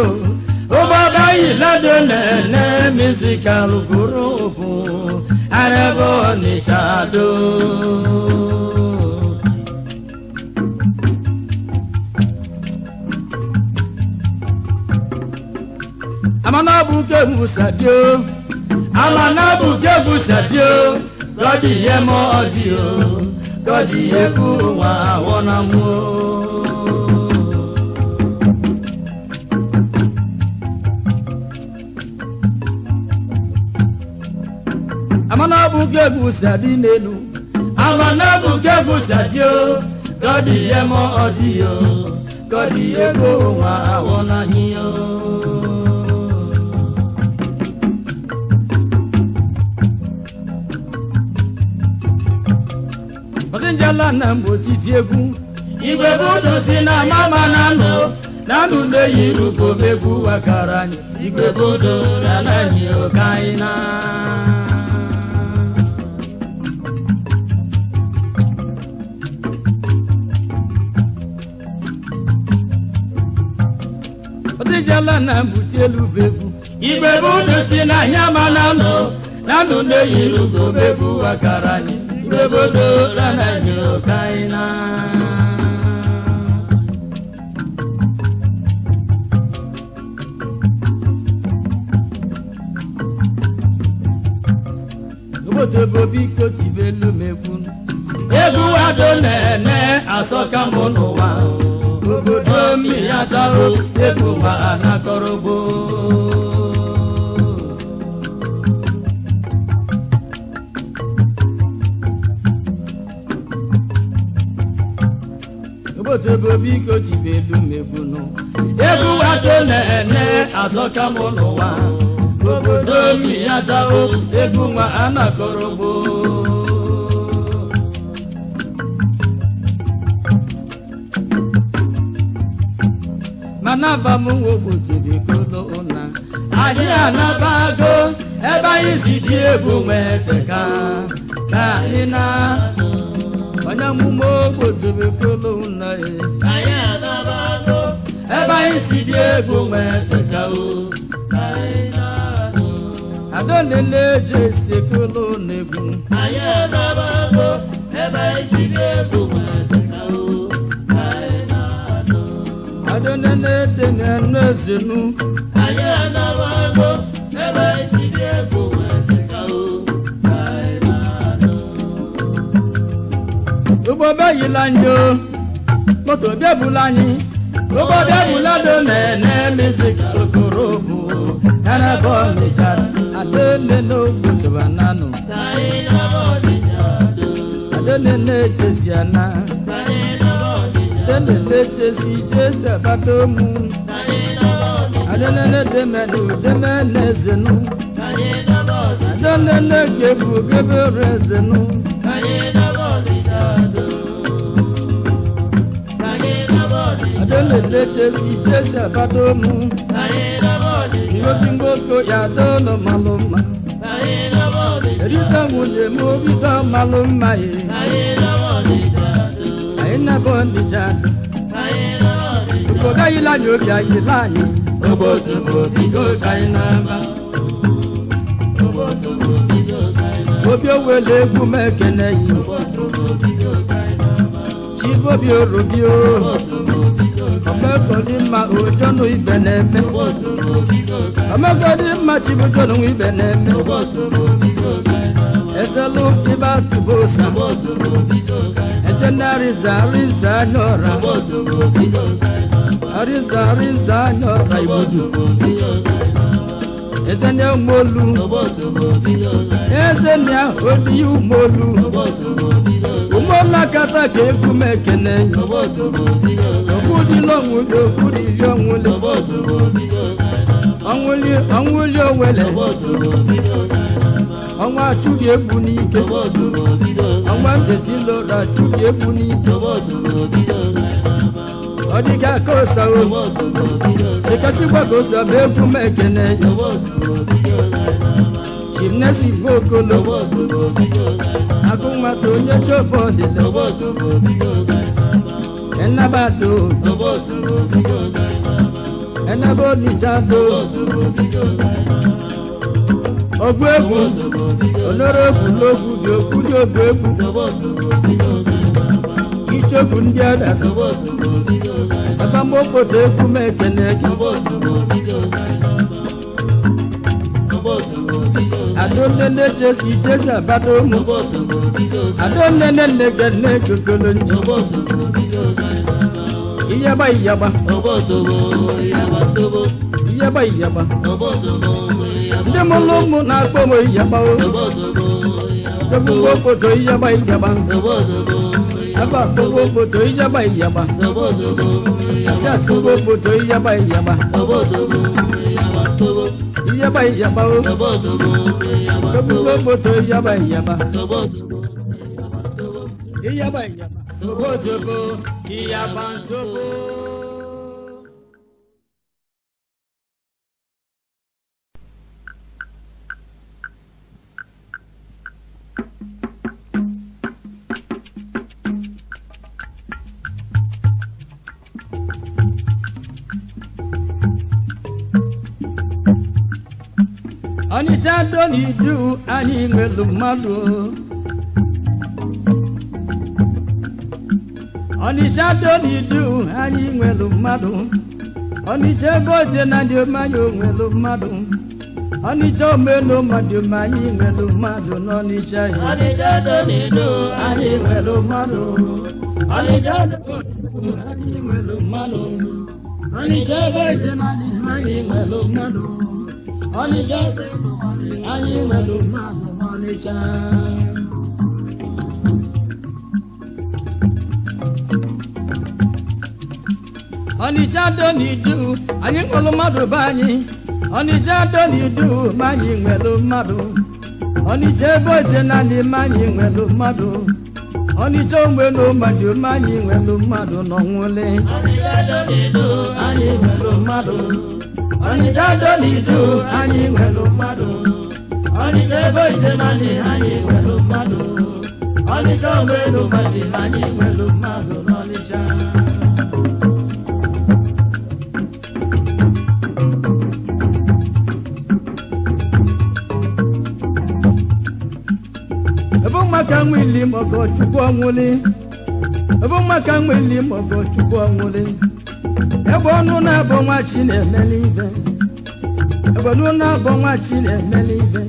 ụgbọ bịa yilado nene mizikal gụrụ bụ erebe Ọnịcha do Amanabuke musadio Amanabuke musadio Godi yemo odio Godi yeku wa wona mo Amanabuke musadi nenu Amanabuke musadio Godi yemo odio Godi yeku wa wona hiyo Njala na mbotiti egwu igwe budu si na mama na nụ na-eyiru gomegwu wakara anyị igwe budu ranaghị okaina Njala na mbuti elu begwu igwe budu si na nyama na nụ na-eyiru gomegwu wakara anyị Igwebodo ranaghị okaina biko tibelu megwu egwu ado na-ene asọka m n'ụwa obodo mmịata egwu ma anakọrọgbo obodo biko tibelu megwu egwu ado na-ene asọka m n'ụwa obodo mmịata egwu ma anakọrọgbo manaba m nwoke bikolo na anyị anabago ebe anyị si dị egwu nweteka ka anyị na onye mụme ogbotu bikolo na anyị anabago ebe anyị si dị egwu nweteka adone na-eje esekolo na-egwu anyị anabago ebe anyị si dị egwu nweteka adonene nezenu anyị anabago ebe isi dị egwu nweteka ụgbọ bịayila anyị moto bịabụla anyị ụgbọ bịabụla donene mizika okorobu ebe ọnịcha adone n'ogbotobananụ adonene ejeziana Jesi Jesi Badomu Adenene Demenu Demene Zenu Adenene Gebu Gebere Zenu Adenene Jesi Jesi Badomu Ngozimboko Yadono Maluma Rita Munye Mobita Maluma Aina Bondi Jadu Obodo yilani obi ayilani obodo bigo kainaba obi owele egwu mekene yi chibobi orobio omekodi mma ojonu ibe na-eme omekodi mma chibujonu ibe na-eme eselu iba tubosa ezenariza riza nyora Ariza nyora ibudu Ezenya umolu Ezenya odi umolu Umola kata ke egwu mekene Okudi lonwule okudi yonwule Onwuli owele Ọnwa chụrụ egwu n'ike Ọnwa ndeti lora chụrụ egwu n'ike Ọ dịka kosa o Dịkasịkwa kosa bụ egwu mekene Chimnesi Okolo Akụmata onye chọfọ dịle Enabado Enabo Nijado Ogwu egwu Onoro egwu n'ogwu dị okwu dị ogwu egwu Ichokwu ndị adasa Ebe mokpoto egwu mekene gị Adonene Jesi Abadomu Adonene Negene Kokolo nji Iyaba Iyaba Ndị mụlụ ụmụ na-akpọ m Iyaba o Dogbugbo okpoto Iyaba Ebe akpọgbo okpoto Iyaba Asi asịgbo okpoto Iyaba Iyaba o Dogbugbo okpoto Iyaba Tobo Iyaba Tobo Onita doni du ani melu madu Onita doni du ani melu madu Onita bote na ndio manyo melu madu Ọnịcha omenu mmadụ ma anyị nwere mmadụ n'Ọnịcha ya. Ọnịcha do n'idu anyị nwere mmadụ. Ọnịcha do anyị nwere mmadụ. Ọnịcha ebe ite na anyị nwere mmadụ. Ọnịcha anyị nwere mmadụ n'Ọnịcha. Ọnịcha do n'idu anyị nwere mmadụ be anyị. Ọnịcha do n'idu ma anyị nwere mmadụ. Ọnịcha ebe ite na ma anyị nwere mmadụ. Ọnịcha omenu mmadụ ma anyị nwere mmadụ n'ọnwụle. Ọnịcha do n'idu anyị nwere mmadụ. Ọnịcha do n'idu anyị nwere mmadụ. Ọnịcha ebe ite na anyị nwere mmadụ. Ọnịcha omenu mmadụ anyị nwere mmadụ n'Ọnịcha. Ebe maka nwili mọgọ Chukwu ọnwụli. Ebe maka nwili mọgọ Chukwu ọnwụli. Ebe ọnụ na-abọ nwa chi na-emeli ibe. Ebe ọnụ na-abọ nwa chi na-emeli ibe.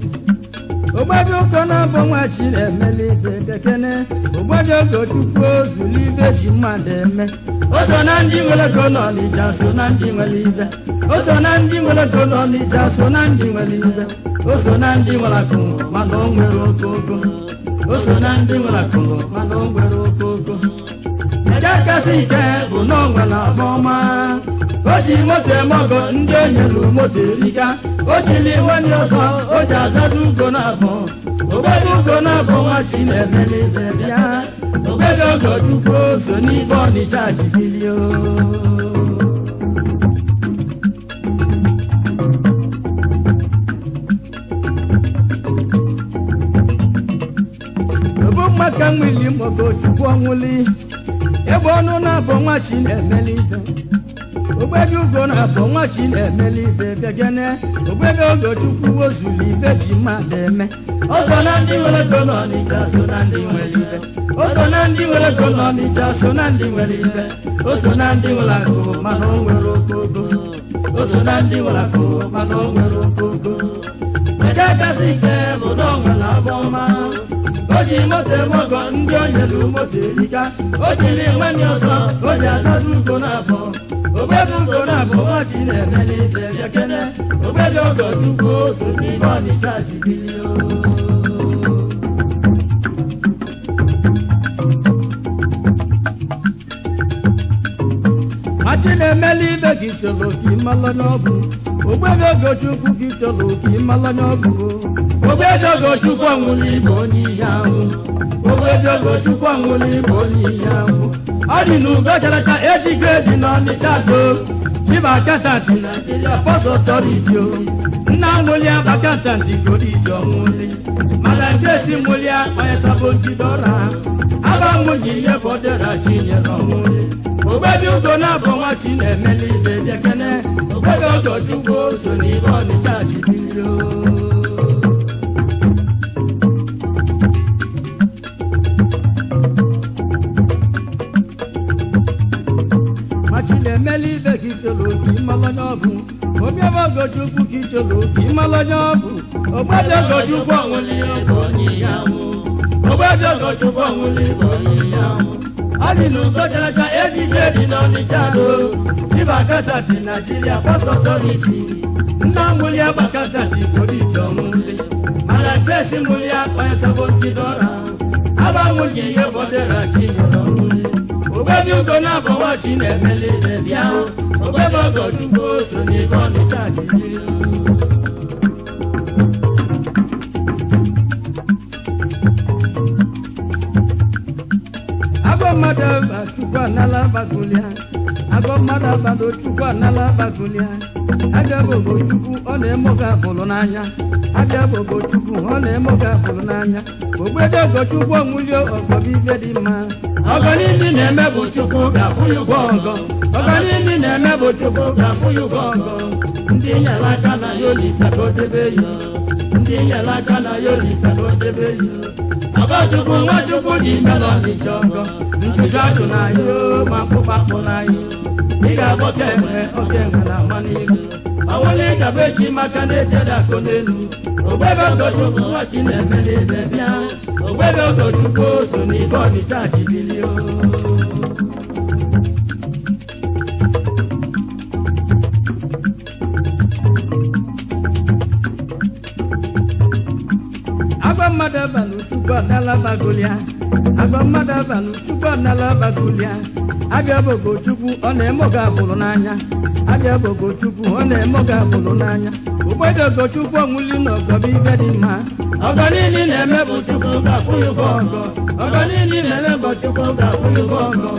Ogbabi ụkọ na-abọ nwa chi na-emeli ibe. Dekene ogbabi ogo Chukwu ozuli ibe ji mmadụ eme. O so na ndị nwere ego n'Ọnịcha so na ndị nwere ibe. O so na ndị nwere ego n'Ọnịcha so na ndị nwere ibe. O so na ndị nwere akụ mana o nwere okooko. O so na ndị nwere akụ mana o nwere okooko. Nke kasị ike bụ na o nwere agba ọma. O ji moto eme ọgọ ndị o nyelu moto erika. O jiri nwanyị ọzọ o ji azazi ugo na-abọ. Ogbebi ugo na-abọ nwa chi na-emeli ibe bịa. Ogbebi ogo Chukwu so n'ibe Ọnịcha ji bilie. Maka nwili mọgọ Chukwu ọnwụli. Ebe ọnụ na-abọ nwa chi na-emeli ibe. Ogbebi ugo na-abọ nwa chi na-emeli ibe bịagene. Ogbebi ogo Chukwu ozuli ibe ji mmadụ eme. O so na ndị nwere ego n'Ọnịcha so na ndị nwere ibe. O so na ndị nwere ego n'Ọnịcha so na ndị nwere ibe. O so na ndị nwere akụ mana o nwere okooko. O so na ndị nwere akụ mana o nwere okooko. Nke kasị ike bụ na o nwere agba ọma. O ji moto eme ọgọ ndị o nyelu moto erika. O jiri nwanyị ọzọ o ji azazi ugo na-abọ. Ogbebi ugo na-abọ nwa chi na-emeli ibe bịakene. Ogbebi ogo Chukwu so n'ibe Ọnịcha ji bilie. Machi na-emeli ibe gị chọrọ ka ị malụ n'ọbụ. Ogbebi ogo Chukwu gị chọrọ ka ị malụ n'ọbụ. Ogbebi ogo Chukwu ọnwụli bụ onye ihe ahụ. Ogbebi ogo Chukwu ọnwụli bụ onye ihe ahụ. Ọ dị n'ugo characha eji gredi n'Ọnịcha do. Chief Accountant Nigeria Post Authority o. Nna nwụli Accountant Godiji ọnwụli. Mana Grace nwụli onye sabo njidora. Aba nwunye ihe fọdụra Chinyere ọnwụli. Ogbebi ugo na-abọ nwa chi na-emeli ibe bịakene. Ogbebi ogo Chukwu so n'ibe Ọnịcha ji bilie. Emeli ibe gị chọrọ ka ị malụ onye ọ bụ. Obiọma ogo Chukwu gị chọrọ ka ị malụ onye ọ bụ. Ogbebi ogo Chukwu ọnwụli bụ onye ihe ahụ. Ogbebi ogo Chukwu ọnwụli bụ onye ihe ahụ. Ọ dị n'ugo characha eji gredi n'Ọnịcha do. Chief Accountant Nigeria Post Authority. Nna nwụli Accountant Godiji ọnwụli. Mana Grace nwụli onye sabo njidora. Aba nwunye ihe fọdụra Chinyere ọnwụli. Ogbebi ugo na-abọ nwa chi na-emeli ibe bịa. Ogbebi ogo Chukwu so n'ibe Ọnịcha ji bilie. Agụ mmadụ aba Chukwu anala bagụlia. Agụ mmadụ aba Chukwu anala bagụlia. Abịa bụ ogo Chukwu ọ na-eme oge abụrụ n'anya. Abịa bụ ogo Chukwu ọ na-eme oge abụrụ n'anya. Ogbebi ogo Chukwu ọnwụli ọgọbi ibe dị mma. Ọganihu na-eme bụ Chukwu ga-akwụ ya ụgwọ ọgọ. Ọganihu na-eme bụ Chukwu ga-akwụ ya ụgwọ ọgọ. Ndị nyere aka na ya Olisa ka o debe ya. Ndị nyere aka na ya Olisa ka o debe ya. Ọgọchukwu Nwachukwu ji melụ Ọnịcha ọgọ. Njuju ajụ na ya ma mkpụkpakpụ na ya. Ị ga-agba oke enwe na ama n'ihu. awole gabechi maka na-echeda akụ n'elu ogbebe ogochukwu nwachi na-emeli ebe bịa ogbebe ogochukwu so n'ibe ọdịcha jibilio agwa mmadụ abalị chukwu adala bagolia agwa mmadụ abalị chukwu adala bagolia abịa bogo chukwu ọ na-eme oge abụrụ n'anya abịa bogo chukwu ọ na-eme oge abụrụ n'anya ụgbọdụ ogochukwu ọnwụli na ọgọbụ ibe dị mma ọgọ niile na-eme bụ chukwu ga-akwụghị ụgwọ ọgọ ọgọ niile na-eme bụ chukwu ga-akwụghị ụgwọ ọgọ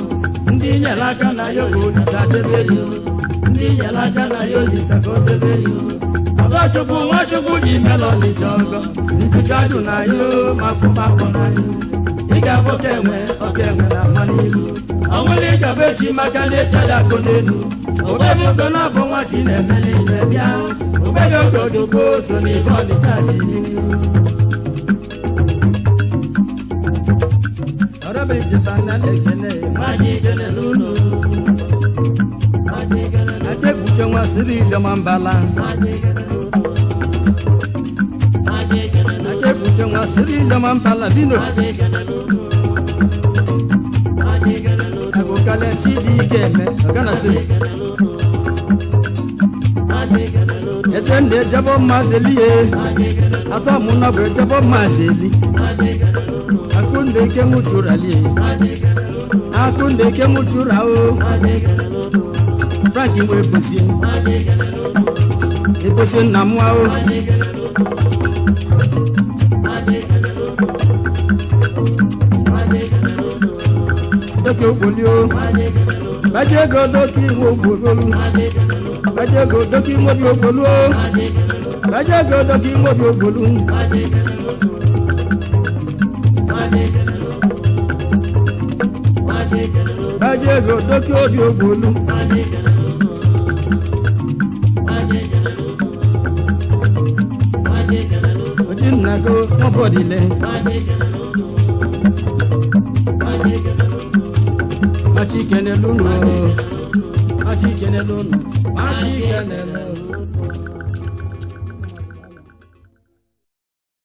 ndị nyere aka na ya olisa debe ya ndị nyere aka na ya olisa ka o debe ya ọgọchukwu nwachukwu dị melọ n'ịcha ọgọ ntụjadụ na ya makpụmakpụ na ya ị ga-abụ okenwe na ama n'ilu ọnwụli gabechi maka na-echeda akụ n'elu ogbebe ogo na-abụ nwachi na-emeli ibe bịa ogbebe ogo dogbo so n'ibe ọdịcha jibilio ajebuche nwa siri idoma mbala ajebuche nwa siri idoma mbala bino agụkale chidi ike eme ọgana siri ese ndị ejebo mmasị elie atọ mụnọ bụ ejebo mmasị eli akunde ke muchurali akunde ke muchurao franki we busi e busi namwao doki ogbolio bajego doki ogbolu bajego doki mobi ogbolu bajego doki mobi ogbolu bajego doki obi ogbolu ojinnago mobodile machikene lunu machikene lunu machikene lunu